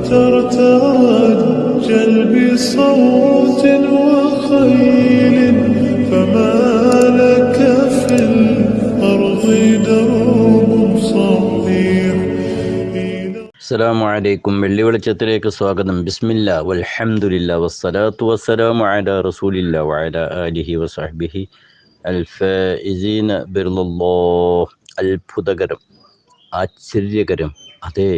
ترتجل بصوت وخيل فما لك في الأرض درب صحيح. അസ്സലാമു അലൈക്കും. വെള്ളി വെളിച്ചത്തിലേക്ക് സ്വാഗതം. ബിസ്മില്ലാ വൽഹംദുലില്ലാ വസ്സലാത്തു വസ്സലാമു അലാ റസൂലില്ലാ വഅലാ ആലിഹി വസഹ്ബിഹി അൽഫായിസീന ബിർലല്ലാഹ്. അത്ഭുതകരം, ആശ്ചര്യകരം, അതേ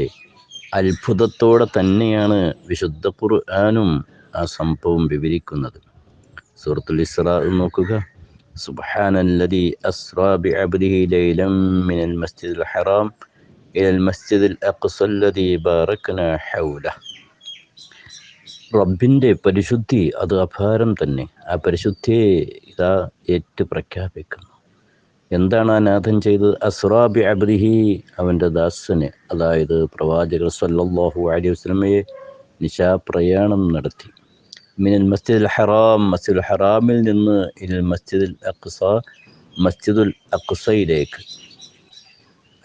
അത്ഭുതത്തോടെ തന്നെയാണ് വിശുദ്ധ ഖുർആനും ആ സംഭവം വിവരിക്കുന്നത്. സൂറത്തുൽ ഇസ്രാ നോക്കുക. സുബ്ഹാനല്ലദീ അസ്റാ ബിഅബ്ദിഹി ലൈലൻ മിനൽ മസ്ജിദിൽ ഹറാം ഇലൽ മസ്ജിദിൽ അഖ്സല്ലദീ ബാറക്നാ ഹൗലഹ്. റബ്ബിൻ്റെ പരിശുദ്ധി അത് അപാരം തന്നെ. ആ പരിശുദ്ധിയെ ഇതാ ഏറ്റു പ്രഖ്യാപിക്കുന്നു. എന്താണ് ആ നാഥൻ ചെയ്തത്? അസ്റാ ബിഅബ്ദിഹി, അവൻ്റെ ദാസനെ, അതായത് പ്രവാചകർ സല്ലല്ലാഹു അലൈഹി വസല്ലമയെ നിശാപ്രയാണം നടത്തി. മിനൽ മസ്ജിദുൽ ഹറാം, മസ്ജിദുൽ ഹറാമിൽ നിന്ന് ഇലൽ മസ്ജിദുൽ അഖ്സ, മസ്ജിദുൽ അഖ്സയിലേക്ക്.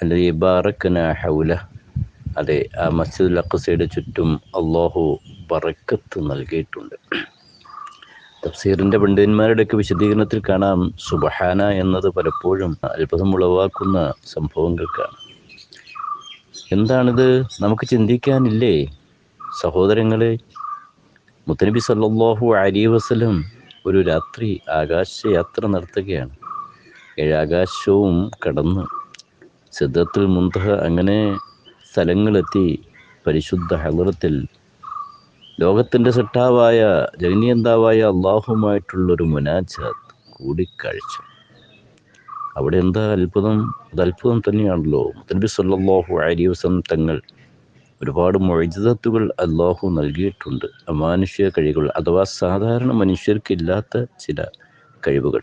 അല്ലദീ ബാറക്നാ ഹൗലഹ്, അതെ, ആ മസ്ജിദുൽ അഖ്സയുടെ ചുറ്റും അള്ളാഹു ബറക്കത്ത് നൽകിയിട്ടുണ്ട്. തഫ്സീറിൻ്റെ പണ്ഡിതന്മാരുടെയൊക്കെ വിശദീകരണത്തിൽ കാണാം, സുബ്ഹാന എന്നത് പലപ്പോഴും അത്ഭുതം ഉളവാക്കുന്ന സംഭവങ്ങൾക്കാണ്. എന്താണിത്? നമുക്ക് ചിന്തിക്കാനില്ലേ സഹോദരങ്ങളെ? മുത്തനബി സല്ലല്ലാഹു അലൈഹി വസല്ലം ഒരു രാത്രി ആകാശയാത്ര നടത്തുകയാണ്. 7 ആകാശവും കടന്ന് സിദ്റത്തുൽ മുൻതഹ അങ്ങനെ സ്ഥലങ്ങളെത്തി പരിശുദ്ധ ഹളറത്തിൽ ലോകത്തിൻ്റെ സൃഷ്ടാവായ ജഗന്നിയന്താവായ അള്ളാഹുമായിട്ടുള്ളൊരു മുനാജാത്ത്, കൂടിക്കാഴ്ച. അവിടെ എന്താ അത്ഭുതം? അത് അത്ഭുതം തന്നെയാണല്ലോ. മുത്തനബി സല്ലല്ലാഹു അലൈഹി വസല്ലം തങ്ങൾ ഒരുപാട് മുഅ്ജിസത്തുകൾ അള്ളാഹു നൽകിയിട്ടുണ്ട്. അമാനുഷ്യ കഴിവുകൾ, അഥവാ സാധാരണ മനുഷ്യർക്കില്ലാത്ത ചില കഴിവുകൾ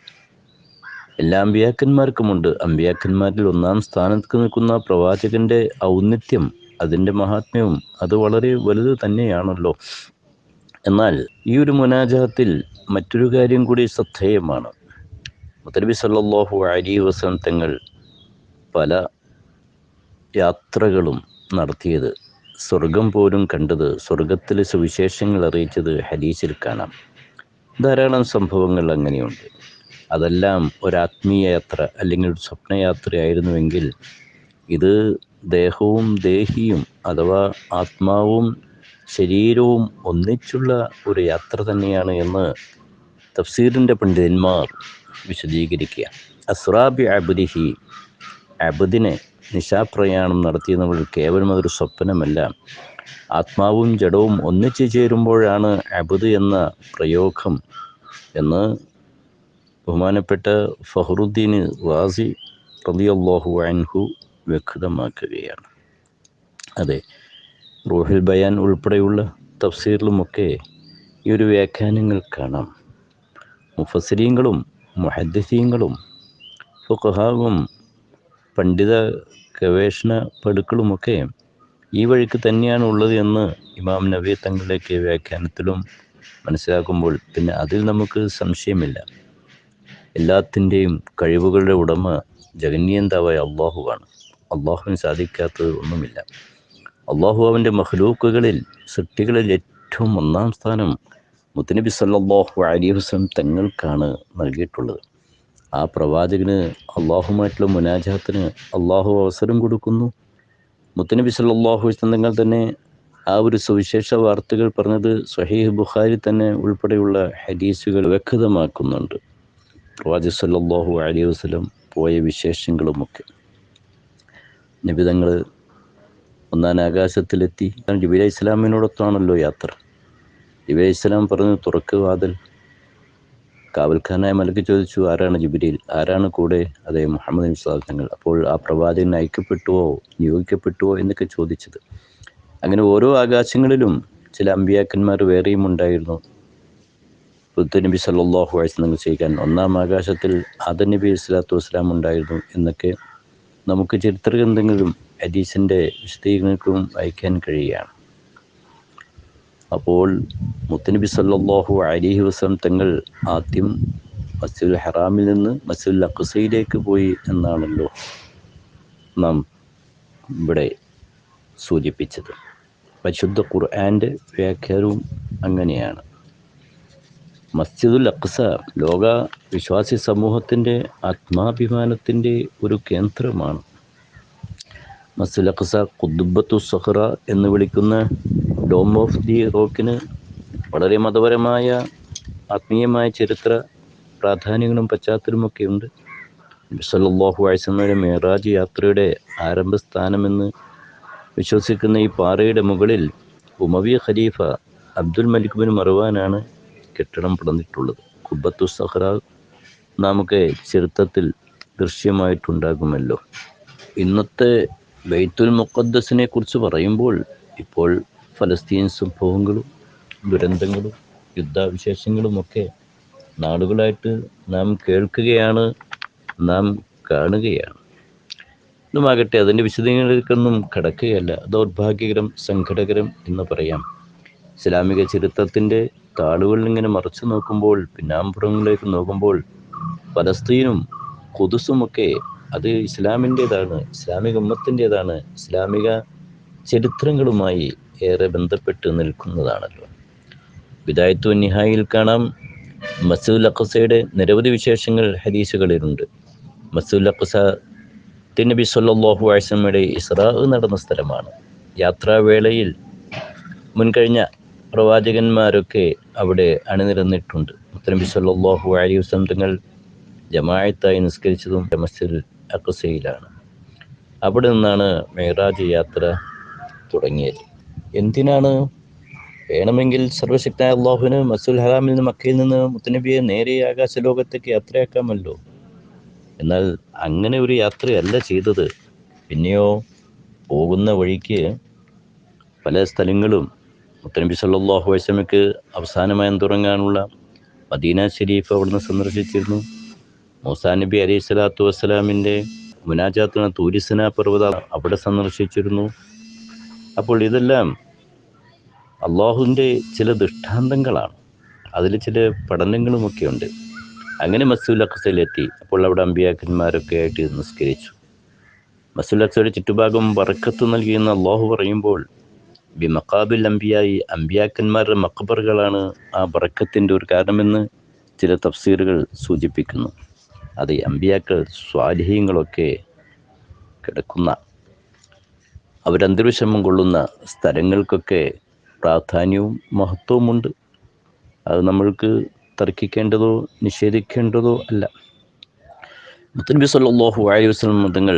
എല്ലാ അമ്പിയാക്കന്മാർക്കുമുണ്ട്. അമ്പിയാക്കന്മാരിൽ ഒന്നാം സ്ഥാനത്ത് നിൽക്കുന്ന പ്രവാചകന്റെ ഔന്നത്യം, അതിൻ്റെ മഹാത്മ്യവും അത് വളരെ വലുത് തന്നെയാണല്ലോ. എന്നാൽ ഈ ഒരു മുനാജാത്തിൽ മറ്റൊരു കാര്യം കൂടി ശ്രദ്ധേയമാണ്. മുത്തനബി സല്ലല്ലാഹു അലൈഹി വസല്ലം തങ്ങൾ പല യാത്രകളും നടത്തിയത്, സ്വർഗം പോലും കണ്ടത്, സ്വർഗത്തിലെ സുവിശേഷങ്ങൾ അറിയിച്ചത് ഹദീസിൽ കാണാം. ധാരാളം സംഭവങ്ങൾ അങ്ങനെയുണ്ട്. അതെല്ലാം ഒരാത്മീയ യാത്ര അല്ലെങ്കിൽ ഒരു സ്വപ്നയാത്രയായിരുന്നുവെങ്കിൽ ഇത് ദേഹവും ദേഹിയും, അഥവാ ആത്മാവും ശരീരവും ഒന്നിച്ചുള്ള ഒരു യാത്ര തന്നെയാണ് എന്ന് തഫ്സീറിൻ്റെ പണ്ഡിതന്മാർ വിശദീകരിക്കുക. അസ്റാ ബിഅബ്ദിഹി, അബ്ദിനെ നിശാപ്രയാണം നടത്തിയെന്നുള്ള കേവലം അതൊരു സ്വപ്നമല്ല. ആത്മാവും ജഡവും ഒന്നിച്ചു ചേരുമ്പോഴാണ് അബ്ദ് എന്ന പ്രയോഗം എന്ന് ബഹുമാനപ്പെട്ട ഫഖ്റുദ്ദീൻ റാസി റളിയല്ലാഹു അൻഹു വ്യക്തമാക്കുകയാണ്. അതെ, റൂഹുൽ ബയാൻ ഉൾപ്പെടെയുള്ള തഫ്സീറിലുമൊക്കെ ഈ ഒരു വ്യാഖ്യാനങ്ങൾ കാണാം. മുഫസ്സിരീങ്ങളും മുഹദ്ദിസീങ്ങളും ഫുഖഹാവും പണ്ഡിത ഗവേഷണ പടുക്കളുമൊക്കെ ഈ വഴിക്ക് തന്നെയാണ് ഉള്ളത് എന്ന് ഇമാം നവവി തങ്ങളുടെയൊക്കെ വ്യാഖ്യാനത്തിലും മനസ്സിലാക്കുമ്പോൾ പിന്നെ അതിൽ നമുക്ക് സംശയമില്ല. എല്ലാത്തിൻ്റെയും കഴിവുകളുടെ ഉടമ ജഗന്നിയന്താവായ അള്ളാഹുവാണ്. അള്ളാഹുവിന് സാധിക്കാത്തത് ഒന്നുമില്ല. അള്ളാഹു അവൻ്റെ മഖ്ലൂക്കുകളിൽ, സൃഷ്ടികളിൽ ഏറ്റവും ഒന്നാം സ്ഥാനം മുത്തനബി സല്ലല്ലാഹു അലൈഹി വസല്ലം തങ്ങൾക്കാണ് നൽകിയിട്ടുള്ളത്. ആ പ്രവാചകന് അള്ളാഹുമായിട്ടുള്ള മുനാജാത്തിന് അള്ളാഹു അവസരം കൊടുക്കുന്നു. മുത്തനബി സല്ലല്ലാഹു അലൈഹി വസല്ലം തങ്ങൾ തന്നെ ആ ഒരു സുവിശേഷ വാർത്തകൾ പറഞ്ഞത് സ്വഹീഹ് ബുഖാരി തന്നെ ഉൾപ്പെടെയുള്ള ഹദീസുകൾ വ്യക്തമാക്കുന്നുണ്ട്. പ്രവാചകൻ സല്ലല്ലാഹു അലൈഹി വസല്ലം പോയ വിശേഷങ്ങളുമൊക്കെ. നബി തങ്ങൾ ഒന്നാം ആകാശത്തിലെത്തി. ജിബ്രീൽ അലൈഹി ഇസ്ലാമിനോടൊത്താണല്ലോ യാത്ര. ജിബ്രീൽ അലൈഹി ഇസ്ലാം പറഞ്ഞു, തുറക്ക് വാതിൽ. കാവൽക്കാരനായ മലക്ക് ചോദിച്ചു, ആരാണ് ജിബ്രീൽ? ആരാണ് കൂടെ? അതെ, മുഹമ്മദ് നബി സ്വല്ലല്ലാഹു അലൈഹി വസല്ലം തങ്ങൾ. അപ്പോൾ ആ പ്രവാചകൻ അയക്കപ്പെട്ടുവോ, നിയോഗിക്കപ്പെട്ടുവോ എന്നൊക്കെ ചോദിച്ചത്. അങ്ങനെ ഓരോ ആകാശങ്ങളിലും ചില അമ്പിയാക്കന്മാർ വേറെയും ഉണ്ടായിരുന്നു. നബി സല്ലല്ലാഹു അലൈഹി വസല്ലം ചെയ്യാൻ ഒന്നാം ആകാശത്തിൽ ആദം നബി സ്വല്ലല്ലാഹു അലൈഹി വസല്ലം ഉണ്ടായിരുന്നു എന്നൊക്കെ നമുക്ക് ചരിത്ര ഗ്രന്ഥങ്ങളിലും ഹദീസിൻ്റെ വിശദീകരണങ്ങളും വായിക്കാൻ കഴിയുകയാണ്. അപ്പോൾ മുത്തനബി സല്ലല്ലാഹു അലൈഹി വസല്ലം തങ്ങൾ ആദ്യം മസ്ജിദുൽ ഹറാമിൽ നിന്ന് മസ്ജിദുൽ അഖ്സയിലേക്ക് പോയി എന്നാണല്ലോ നാം ഇവിടെ സൂചിപ്പിച്ചത്. പരിശുദ്ധ ഖുർആൻ്റെ വ്യാഖ്യാനവും അങ്ങനെയാണ്. മസ്ജിദുൽ അഖ്സ ലോക വിശ്വാസി സമൂഹത്തിൻ്റെ ആത്മാഭിമാനത്തിൻ്റെ ഒരു കേന്ദ്രമാണ്. മസ്ജിദുൽ അഖ്സ ഖുദ്ബത്തു സഹ്റ എന്ന് വിളിക്കുന്ന ഡോം ഓഫ് ദി റോക്കിന് വളരെ മതപരമായ ആത്മീയമായ ചരിത്ര പ്രാധാന്യങ്ങളും പശ്ചാത്തലമൊക്കെ ഉണ്ട്. നബി സല്ലല്ലാഹു അലൈഹി വസല്ലമയുടെ മിഅ്റാജ് യാത്രയുടെ ആരംഭസ്ഥാനമെന്ന് വിശ്വസിക്കുന്ന ഈ പാറയുടെ മുകളിൽ ഉമവി ഖലീഫ അബ്ദുൽ മലിക് ബിൻ മർവാനാണ് കെട്ടിടം പണിതിട്ടുള്ളത്. ഖുബ്ബത്തു സഹ്റ നമുക്ക് ചരിത്രത്തിൽ ദൃശ്യമായിട്ടുണ്ടാകുമല്ലോ. ഇന്നത്തെ ബൈത്തുൽ മുഖദ്ദസിനെ കുറിച്ച് പറയുമ്പോൾ ഇപ്പോൾ ഫലസ്തീൻ സംഭവങ്ങളും ദുരന്തങ്ങളും യുദ്ധവിശേഷങ്ങളുമൊക്കെ നാടുകളായിട്ട് നാം കേൾക്കുകയാണ്, നാം കാണുകയാണ്. ഇതുമാകട്ടെ അതിൻ്റെ വിശദീകരണത്തിലേക്കൊന്നും കടക്കുകയല്ല. ദൗർഭാഗ്യകരം, സങ്കടകരം എന്ന് പറയാം. ഇസ്ലാമിക ചരിത്രത്തിൻ്റെ താളുകളിൽ ഇങ്ങനെ മറച്ചു നോക്കുമ്പോൾ, പിന്നാമ്പുറങ്ങളിലേക്ക് നോക്കുമ്പോൾ ഫലസ്തീനും ഖുദ്സുമൊക്കെ അത് ഇസ്ലാമിൻ്റേതാണ്, ഇസ്ലാമിക ഉമ്മത്തിൻ്റേതാണ്, ഇസ്ലാമിക ചരിത്രങ്ങളുമായി ഏറെ ബന്ധപ്പെട്ട് നിൽക്കുന്നതാണല്ലോ. ബിദായത്തു നിഹായിൽ കാണാം മസ്ജിദുൽ അഖ്സയുടെ നിരവധി വിശേഷങ്ങൾ ഹദീസുകളിലുണ്ട്. മസ്ജിദുൽ അഖ്സ നബി സല്ലല്ലാഹു അലൈഹി വസല്ലമയുടെ ഇസ്റാ നടന്ന സ്ഥലമാണ്. യാത്രാവേളയിൽ മുൻകഴിഞ്ഞ പ്രവാചകന്മാരൊക്കെ അവിടെ അണിനിരന്നിട്ടുണ്ട്. നബി സല്ലല്ലാഹു അലൈഹി വസല്ലം തങ്ങൾ ജമാഅത്തായി നിസ്കരിച്ചതും മസ്ജിദുൽ അഖ്സയിലാണ്. അവിടെ നിന്നാണ് മിഅ്റാജ് യാത്ര തുടങ്ങിയത്. എന്തിനാണ്? വേണമെങ്കിൽ സർവശക്തനായ അള്ളാഹുവിന് മസ്ജിദുൽ ഹറാമിൽ നിന്ന്, മക്കയിൽ നിന്ന് മുത്തുനബിയെ നേരെ ആകാശലോകത്തേക്ക് യാത്രയാക്കാമല്ലോ. എന്നാൽ അങ്ങനെ ഒരു യാത്രയല്ല ചെയ്തത്. പിന്നെയോ പോകുന്ന വഴിക്ക് പല സ്ഥലങ്ങളും മുത്തുനബി സല്ലല്ലാഹു അലൈഹി വസല്ലമയ്ക്ക് അവസാനമായി തുടങ്ങാനുള്ള മദീന ശരീഫ് അവിടുന്ന് സന്ദർശിച്ചിരുന്നു. മൂസാ നബി അലൈഹി സ്വലാത്തു വസ്സലാമിൻ്റെ മുനാജാത്തുന്ന തൂരിസിന പർവ്വതം അവിടെ സന്ദർശിച്ചിരുന്നു. അപ്പോൾ ഇതെല്ലാം അള്ളാഹുവിൻ്റെ ചില ദൃഷ്ടാന്തങ്ങളാണ്, അതിൽ ചില പഠനങ്ങളുമൊക്കെ ഉണ്ട്. അങ്ങനെ മസ്ജിദുൽ അഖ്സയിലെത്തി. അപ്പോൾ അവിടെ അമ്പിയാക്കന്മാരൊക്കെ ആയിട്ട് നിസ്കരിച്ചു. മസ്ജിദുൽ അഖ്സയുടെ ചുറ്റുഭാഗം ബറക്കത്ത് നൽകിയെന്ന് അള്ളാഹു പറയുമ്പോൾ ബി മഖാബിൽ അംബിയായി, അമ്പിയാക്കന്മാരുടെ മഖബറുകളാണ് ആ ബറക്കത്തിൻ്റെ ഒരു കാരണമെന്ന് ചില തഫ്സീറുകൾ സൂചിപ്പിക്കുന്നു. അത് അമ്പിയാക്കൾ സ്വാലിഹീങ്ങളൊക്കെ കിടക്കുന്ന, അവരന്തർവിഷമം കൊള്ളുന്ന സ്ഥലങ്ങൾക്കൊക്കെ പ്രാധാന്യവും മഹത്വവുമുണ്ട്. അത് നമ്മൾക്ക് തർക്കിക്കേണ്ടതോ നിഷേധിക്കേണ്ടതോ അല്ല. മുത്തുനബി സല്ലല്ലാഹു അലൈഹി വസല്ലം തങ്ങൾ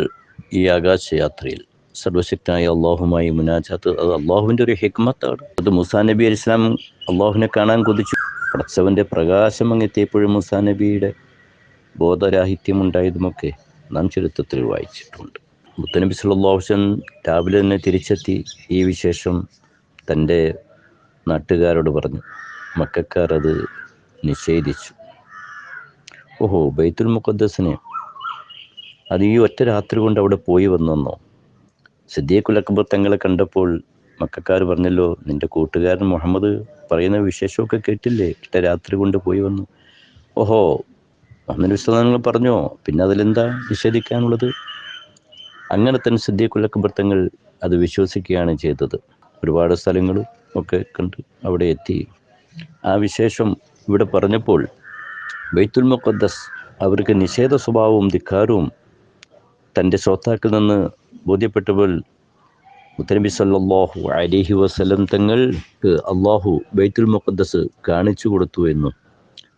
ഈ ആകാശയാത്രയിൽ സർവശക്തനായ അള്ളാഹുമായി മുനാജാത്ത്, അത് അള്ളാഹുവിൻ്റെ ഒരു ഹിക്മത്താണ്. അത് മൂസാ നബി അലൈഹി സ്വലാം അള്ളാഹുവിനെ കാണാൻ കൊതിച്ചു. പടച്ചവൻ്റെ പ്രകാശം അങ്ങെത്തിയപ്പോഴും മൂസാ നബിയുടെ ബോധരാഹിത്യമുണ്ടായതുമൊക്കെ നാം ചരിത്രത്തിൽ വായിച്ചിട്ടുണ്ട്. മുത്തുനബി സല്ലല്ലാഹു അലൈഹി വസല്ലം രാവിലെ തന്നെ തിരിച്ചെത്തി ഈ വിശേഷം തൻ്റെ നാട്ടുകാരോട് പറഞ്ഞു. മക്കക്കാർ അത് നിഷേധിച്ചു. ഓഹോ, ബൈത്തുൽ മുഖദ്ദസിനെ അത് ഈ ഒറ്റ രാത്രി കൊണ്ട് അവിടെ പോയി വന്നെന്നോ? സിദ്ദീഖുൽ അക്ബർ തങ്ങളെ കണ്ടപ്പോൾ മക്കക്കാർ പറഞ്ഞല്ലോ, നിൻ്റെ കൂട്ടുകാരൻ മുഹമ്മദ് പറയുന്ന വിശേഷമൊക്കെ കേട്ടില്ലേ, ഒറ്റ രാത്രി കൊണ്ട് പോയി വന്നു. ഓഹോ, മുഹമ്മദ് വിശ്വനാഥങ്ങൾ പറഞ്ഞോ, പിന്നെ അതിലെന്താ നിഷേധിക്കാനുള്ളത്? അങ്ങനെ തന്നെ സിദ്ദീഖുൽ അക്ബർ തങ്ങൾ അത് വിശ്വസിക്കുകയാണ് ചെയ്തത്. ഒരുപാട് സ്ഥലങ്ങളും ഒക്കെ കണ്ട് അവിടെ എത്തി. ആ വിശേഷം ഇവിടെ പറഞ്ഞപ്പോൾ ബൈത്തുൽ മുഖദ്ദസ് അവർക്ക് നിഷേധ സ്വഭാവവും ധിക്കാരവും തൻ്റെ ശ്രോതാക്കളിൽ നിന്ന് ബോധ്യപ്പെട്ടപ്പോൾ മുത്തുനബി സല്ലല്ലാഹു അലൈഹി വസല്ലം തങ്ങൾക്ക് അള്ളാഹു ബൈത്തുൽ മുഖദ്ദസ് കാണിച്ചു കൊടുത്തു എന്നും,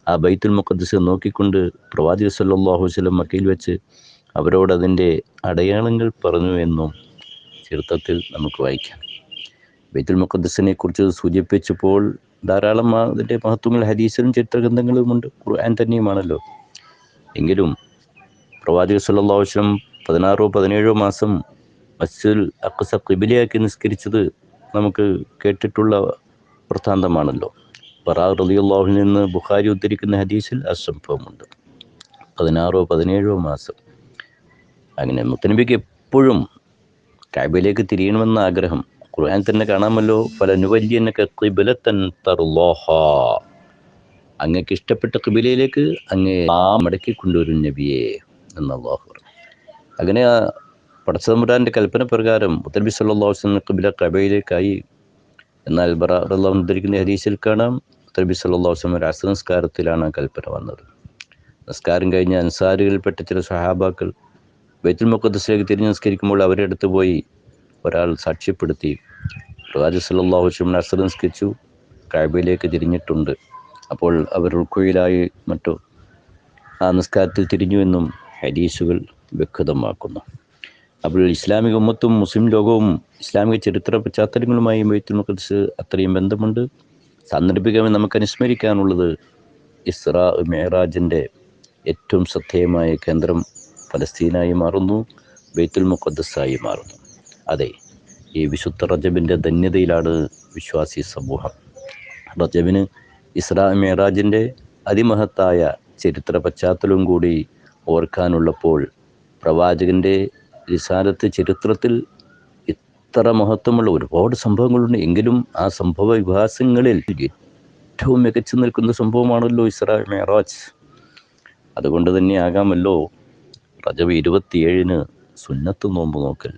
ആ ബൈത്തുൽ മുഖദ്ദസ് നോക്കിക്കൊണ്ട് പ്രവാചകൻ സല്ലല്ലാഹു അലൈഹി വസല്ലം മക്കയിൽ വെച്ച് അവരോട് അതിൻ്റെ അടയാളങ്ങൾ പറഞ്ഞു എന്നും ചരിത്രത്തിൽ നമുക്ക് വായിക്കാം. ബൈത്തുൽ മുഖദ്ദസിനെ കുറിച്ച് സൂചിപ്പിച്ചപ്പോൾ ധാരാളം അതിൻ്റെ മഹത്വങ്ങൾ ഹദീസിലും ചരിത്രഗ്രന്ഥങ്ങളുമുണ്ട്, ഖുർആൻ തന്നെയുമാണല്ലോ. എങ്കിലും പ്രവാചകൻ സല്ലല്ലാഹു അലൈഹി വസല്ലം 16-17 മാസം മസ്ജിദുൽ അഖ്സ ഖിബിലയാക്കി നിസ്കരിച്ചത് നമുക്ക് കേട്ടിട്ടുള്ള വൃത്താന്തമാണല്ലോ. ബറാ റളിയല്ലാഹു അൻഹു നിന്ന് ബുഖാരി ഉദ്ധരിക്കുന്ന ഹദീസിൽ ആ സംഭവമുണ്ട്. 16-17 മാസം. അങ്ങനെ മുത്തുനബിക്ക് എപ്പോഴും കഅബയിലേക്ക് തിരിയണമെന്ന ആഗ്രഹം. ഖുർആൻ തന്നെ കാണാമല്ലോ, ഫലനുവല്ലിയന്നക ഖിബ്ലതൻ തർളാഹാ, അങ്ങക്ക് ഇഷ്ടപ്പെട്ട ഖിബിലയിലേക്ക് അങ്ങേ മടക്കി കൊണ്ടുവരും നബിയെ എന്ന് അല്ലാഹു പറഞ്ഞു. അങ്ങനെ പടച്ചതമ്പുരാൻ്റെ കൽപ്പന പ്രകാരം മുത്തനബി സല്ലല്ലാഹു അലൈഹി വസല്ലം ഖിബ്ല കഅബയിലേക്കായി. എന്നാൽ ബറാ റളിയല്ലാഹു അൻഹു ഉദ്ധരിക്കുന്ന ഹദീസിൽ കാണാം മുത്തനബി സല്ലല്ലാഹു അലൈഹി വസല്ലം അസ്ർ നിസ്കാരത്തിലാണ് ആ കൽപ്പന വന്നത്. നിസ്കാരം കഴിഞ്ഞ അൻസാരികളിൽപ്പെട്ട ചില സഹാബാക്കൾ ബൈത്തുൽ മുഖദ്ദസിലേക്ക് തിരിഞ്ഞ് നിസ്കരിക്കുമ്പോൾ അവരുടെ അടുത്ത് പോയി ഒരാൾ സാക്ഷ്യപ്പെടുത്തി, പ്രവാചകൻ സല്ലല്ലാഹു അലൈഹി വസല്ലം അസ്ർ നിസ്കരിച്ചു, കഅബയിലേക്ക് തിരിഞ്ഞിട്ടുണ്ട്. അപ്പോൾ അവർ റുക്കൂയിലായി മറ്റോ ആ നിസ്കാരത്തിൽ തിരിഞ്ഞുവെന്നും ഹദീസുകൾ വ്യക്തമാക്കുന്നു. അപ്പോൾ ഇസ്ലാമിക ഉമ്മത്തും മുസ്ലിം ലോകവും ഇസ്ലാമിക ചരിത്ര പശ്ചാത്തലങ്ങളുമായി ബൈത്തുൽ മുഖദ്ദസ് അത്രയും ബന്ധമുണ്ട്. സാന്ദർഭികമായി നമുക്ക് അനുസ്മരിക്കാനുള്ളത് ഇസ്രാ മിഅ്റാജിൻ്റെ ഏറ്റവും ശ്രദ്ധേയമായ കേന്ദ്രം ഫലസ്തീനായി മാറുന്നു, ബൈത്തുൽ മുഖദ്ദസായി മാറുന്നു. അതെ, ഈ വിശുദ്ധ റജബിൻ്റെ ധന്യതയിലാണ് വിശ്വാസി സമൂഹം. റജബിന് ഇസ്രാ മിഅ്റാജിൻ്റെ അതിമഹത്തായ ചരിത്ര പശ്ചാത്തലവും കൂടി ഓർക്കാനുള്ളപ്പോൾ പ്രവാചകൻ്റെ റിസാലത്ത് ചരിത്രത്തിൽ ഇത്ര മഹത്വമുള്ള ഒരുപാട് സംഭവങ്ങളുണ്ട്. എങ്കിലും ആ സംഭവ വികാസങ്ങളിൽ ഏറ്റവും മികച്ചു നിൽക്കുന്ന സംഭവമാണല്ലോ ഇസ്രാ മിഅ്റാജ്. അതുകൊണ്ട് തന്നെ ആകാമല്ലോ റജബ് 27 സുന്നത്ത് നോമ്പ് നോക്കൽ.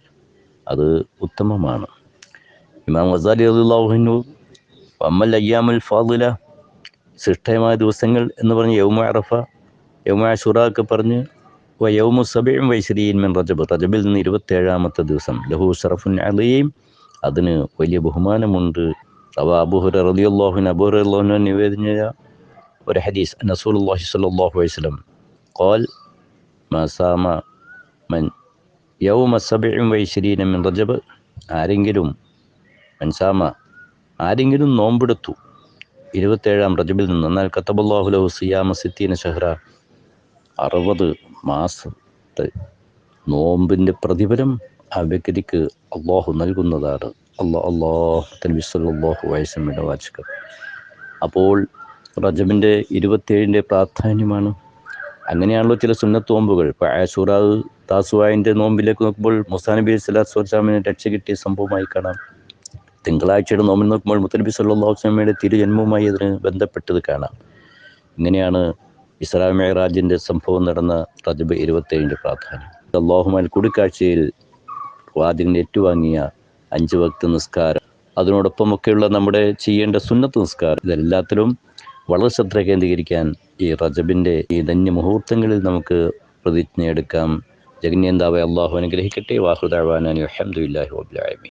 അത് ഉത്തമമാണ്. ഇമാം ഗസാലി റളിയല്ലാഹു അൻഹു വമ്മൽ അയ്യാമുൽ ഫാദില, ശ്രേഷ്ഠമായ ദിവസങ്ങൾ എന്ന് പറഞ്ഞ് യൗമ അറഫ, യൗമ അശൂറ ഒക്കെ പറഞ്ഞ് യൗമു സബഇൻ വഇശ്രീൻ മിൻ റജബ്, റജബിൽ നിന്ന് 27ാമത്തെ ദിവസം, ലഹു ശറഫുൻ അലീം, അതിന് വലിയ ബഹുമാനമുണ്ട്. അബൂ ഹുറൈറ റളിയല്ലാഹു അൻഹു നിവേദന ഒരു ഹദീസ്, റസൂലുള്ളാഹി സ്വല്ലല്ലാഹു അലൈഹി വസല്ലം ഖാൽ മാ സാമ മൻ യൗമ സബഇൻ വഇശ്രീന മിൻ റജബ്, ആരെങ്കിലും നോമ്പെടുത്തു 27ാം റജബിൽ നിന്ന്, എന്നാൽ കതബല്ലാഹു ലഹു സിയാമ 60 ശഹ്റ, 60 മാസത്തെ നോമ്പിൻ്റെ പ്രതിഫലം ആ വ്യക്തിക്ക് അള്ളാഹു നൽകുന്നതാണ്. നബി സല്ലല്ലാഹു അലൈഹി വസല്ലമയുടെ വാചകം. അപ്പോൾ റജബിൻ്റെ 27ൻ്റെ പ്രാധാന്യമാണ്. അങ്ങനെയാണല്ലോ ചില സുന്നത്ത് നോമ്പുകൾ. ഇപ്പോൾ ആശൂറ താസുആൻ്റെ നോമ്പിലേക്ക് നോക്കുമ്പോൾ മൂസാ നബി സ്വല്ലല്ലാഹു അലൈഹി വസല്ലമയെ രക്ഷ കിട്ടിയ സംഭവമായി കാണാം. തിങ്കളാഴ്ചയുടെ നോമ്പിൽ നോക്കുമ്പോൾ മുത്തനബി സല്ലല്ലാഹു അലൈഹി വസല്ലമയുടെ തിരുജന്മവുമായി അതിന് ബന്ധപ്പെട്ടത് കാണാം. ഇങ്ങനെയാണ് ഇസ്രാ മിഅ്റാജിൻ്റെ സംഭവം നടന്ന റജബ് 27ൻ്റെ പ്രാധാന്യം. അല്ലാഹുമായി കൂടിക്കാഴ്ചയിൽ പ്രവാചകൻ ഏറ്റുവാങ്ങിയ 5 വക്ത് നിസ്കാരം, അതിനോടൊപ്പമൊക്കെയുള്ള നമ്മുടെ ചെയ്യേണ്ട സുന്നത്ത് നിസ്കാരം, ഇതെല്ലാത്തിലും വളരെ ശ്രദ്ധ കേന്ദ്രീകരിക്കാൻ ഈ റജബിൻ്റെ ഈ ധന്യ മുഹൂർത്തങ്ങളിൽ നമുക്ക് പ്രതിജ്ഞയെടുക്കാം. ജഗന്യന്താവായ അല്ലാഹു അനുഗ്രഹിക്കട്ടെ. വാഹിറു ദഅ്വാനാ അൽഹംദുലില്ലാഹി റബ്ബിൽ ആലമീൻ.